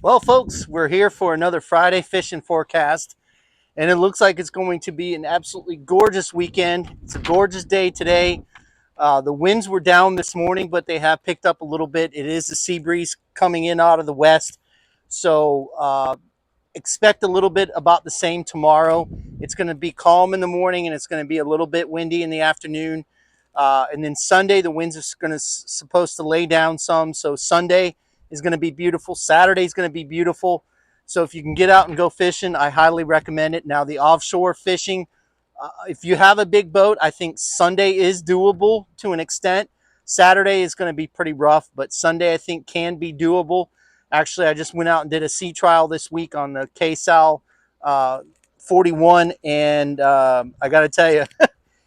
Well, folks, we're here for another Friday fishing forecast, and it looks like it's going to be an absolutely gorgeous weekend. It's a gorgeous day today. The winds were down this morning, but they have picked up a little bit. It is the sea breeze coming in out of the west, so expect a little bit about the same tomorrow. It's going to be calm in the morning, and it's going to be a little bit windy in the afternoon. And then Sunday, the winds are going to supposed to lay down some. So Sunday is going to be beautiful. Saturday is going to be beautiful. So if you can get out and go fishing, I highly recommend it. Now the offshore fishing, if you have a big boat, I think Sunday is doable to an extent. Saturday is going to be pretty rough, but Sunday I think can be doable. Actually, I just went out and did a sea trial this week on the Cay Sal 41, and I got to tell you,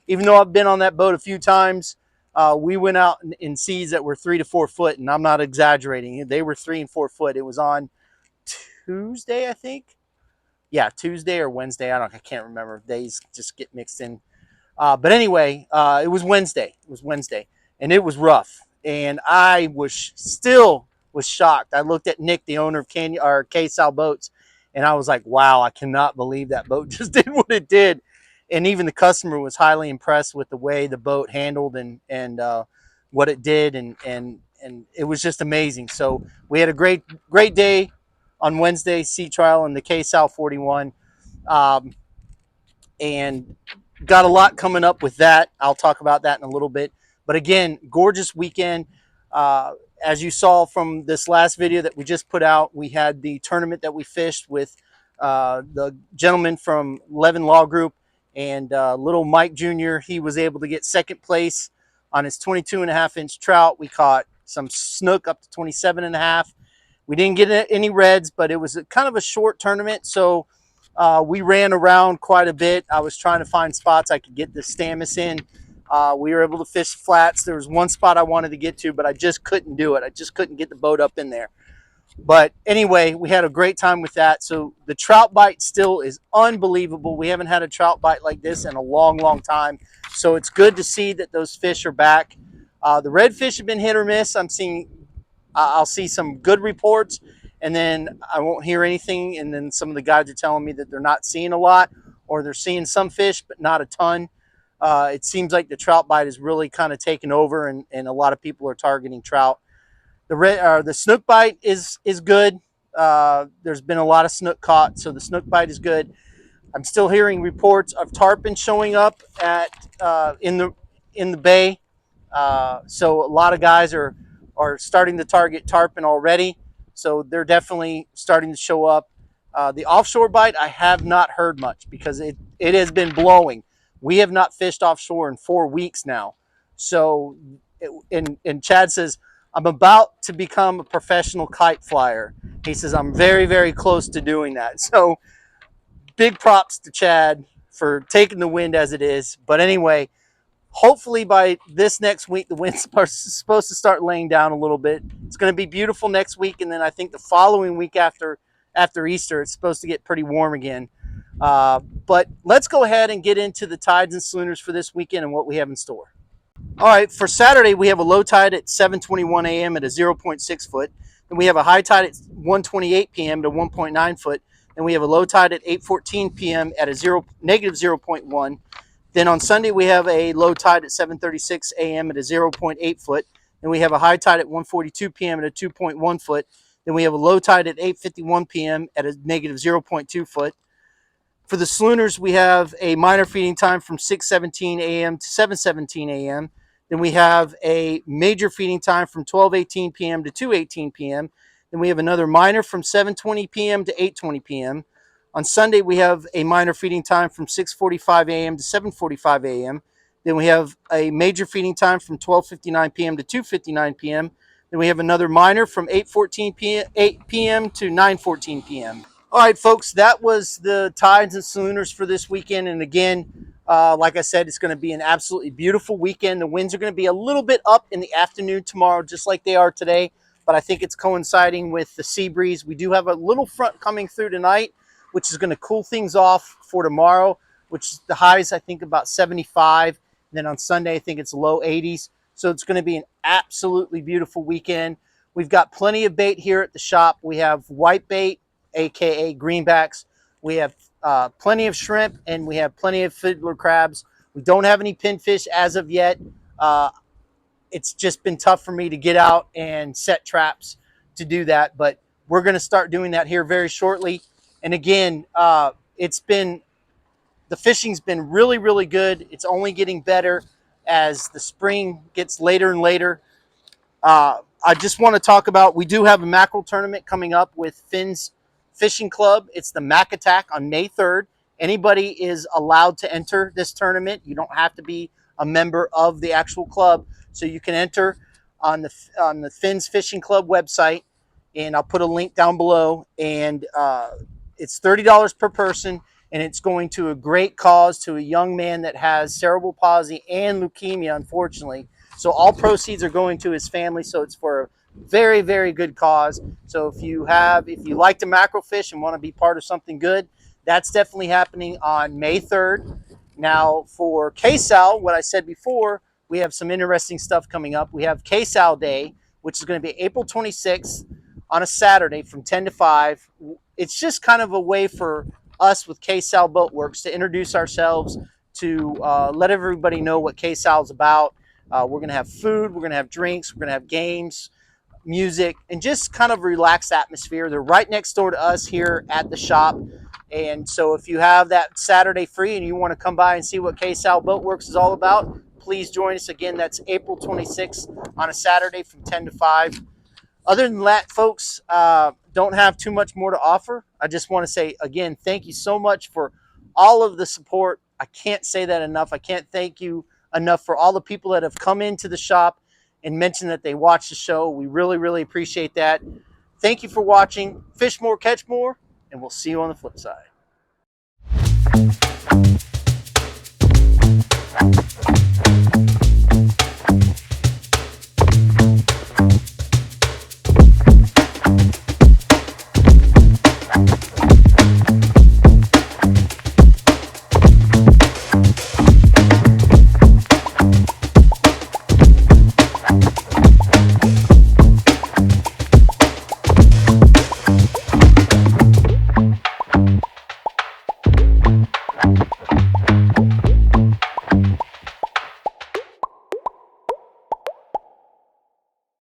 even though I've been on that boat a few times, we went out in seas that were 3 to 4 foot, and I'm not exaggerating. They were 3 and 4 foot. It was on Tuesday, I think. Yeah, Tuesday or Wednesday. I can't remember. Days just get mixed in. But anyway, it was Wednesday. It was Wednesday, and it was rough. And I was shocked. I looked at Nick, the owner of Cay Sal Boats, and I was like, "Wow, I cannot believe that boat just did what it did." And even the customer was highly impressed with the way the boat handled and what it did, and it was just amazing. So we had a great day on Wednesday sea trial in the Cay Sal 41. Um, and got a lot coming up with that. I'll talk about that in a little bit. But again, gorgeous weekend. As you saw from this last video that we just put out, we had the tournament that we fished with the gentleman from Levin Law Group and little Mike Jr. He was able to get second place on his 22.5-inch trout. We caught some snook up to 27.5. We didn't get any reds, but it was kind of a short tournament, so we ran around quite a bit. I was trying to find spots I could get the Stamus in. We were able to fish flats. There was one spot I wanted to get to, but I just couldn't do it. I just couldn't get the boat up in there. But anyway, we had a great time with that. So the trout bite still is unbelievable. We haven't had a trout bite like this in a long time. So it's good to see that those fish are back. The redfish have been hit or miss. I'll see some good reports, and then I won't hear anything. And then some of the guys are telling me that they're not seeing a lot, or they're seeing some fish, but not a ton. It seems like the trout bite is really kind of taken over, and a lot of people are targeting trout. The snook bite is good. There's been a lot of snook caught, so the snook bite is good. I'm still hearing reports of tarpon showing up at in the bay. So a lot of guys are starting to target tarpon already. So they're definitely starting to show up. The offshore bite, I have not heard much because it has been blowing. We have not fished offshore in 4 weeks now. So, and Chad says, I'm about to become a professional kite flyer. He says, I'm very close to doing that. So big props to Chad for taking the wind as it is. But anyway, hopefully by this next week, the wind's supposed to start laying down a little bit. It's going to be beautiful next week, and then I think the following week after Easter, it's supposed to get pretty warm again. But let's go ahead and get into the tides and schooners for this weekend and what we have in store. All right, for Saturday, we have a low tide at 7:21 a.m. at a 0.6 foot. Then we have a high tide at 1:28 p.m. to 1.9 foot. Then we have a low tide at 8:14 p.m. at a negative 0.1. Then on Sunday, we have a low tide at 7:36 a.m. at a 0.8 foot. Then we have a high tide at 1:42 p.m. at a 2.1 foot. Then we have a low tide at 8:51 p.m. at a negative 0.2 foot. For the schooners, we have a minor feeding time from 6:17 a.m. to 7:17 a.m. Then we have a major feeding time from 12:18 p.m. to 2:18 p.m. Then we have another minor from 7:20 p.m. to 8:20 p.m. On Sunday, we have a minor feeding time from 6:45 a.m. to 7:45 a.m. Then we have a major feeding time from 12:59 p.m. to 2:59 p.m. Then we have another minor from 8:14 p.m. to 9:14 p.m. All right, folks, that was the tides and schooners for this weekend. And again, like I said, it's going to be an absolutely beautiful weekend. The winds are going to be a little bit up in the afternoon tomorrow, just like they are today. But I think it's coinciding with the sea breeze. We do have a little front coming through tonight, which is going to cool things off for tomorrow, which the highs, I think, about 75. And then on Sunday, I think it's low 80s. So it's going to be an absolutely beautiful weekend. We've got plenty of bait here at the shop. We have white bait, aka greenbacks. We have plenty of shrimp, and we have plenty of fiddler crabs. We don't have any pinfish as of yet. It's just been tough for me to get out and set traps to do that, but we're going to start doing that here very shortly. And again, the fishing's been really, really good. It's only getting better as the spring gets later and later. I just want to talk about, we do have a mackerel tournament coming up with Finn's Fishing Club. It's the Mac Attack on May 3rd. Anybody is allowed to enter this tournament. You don't have to be a member of the actual club. So you can enter on the Finn's Fishing Club website, and I'll put a link down below. And it's $30 per person, and it's going to a great cause, to a young man that has cerebral palsy and leukemia, unfortunately. So all proceeds are going to his family. So it's for a very, very good cause. So if you like to mackerel fish and want to be part of something good, that's definitely happening on May 3rd. Now for Cay Sal, what I said before, we have some interesting stuff coming up. We have Cay Sal Day, which is going to be April 26th on a Saturday from 10 to 5. It's just kind of a way for us with Cay Sal Boat Works to introduce ourselves, to let everybody know what Cay Sal is about. We're going to have food, we're going to have drinks, we're going to have games, music, and just kind of a relaxed atmosphere. They're right next door to us here at the shop. And so if you have that Saturday free and you want to come by and see what Cay Sal Boat Works is all about, please join us. Again, that's April 26th on a Saturday from 10 to 5. Other than that, folks, don't have too much more to offer. I just want to say, again, thank you so much for all of the support. I can't say that enough. I can't thank you enough for all the people that have come into the shop and mentioned that they watch the show. We really, really appreciate that. Thank you for watching. Fish more, catch more, and we'll see you on the flip side.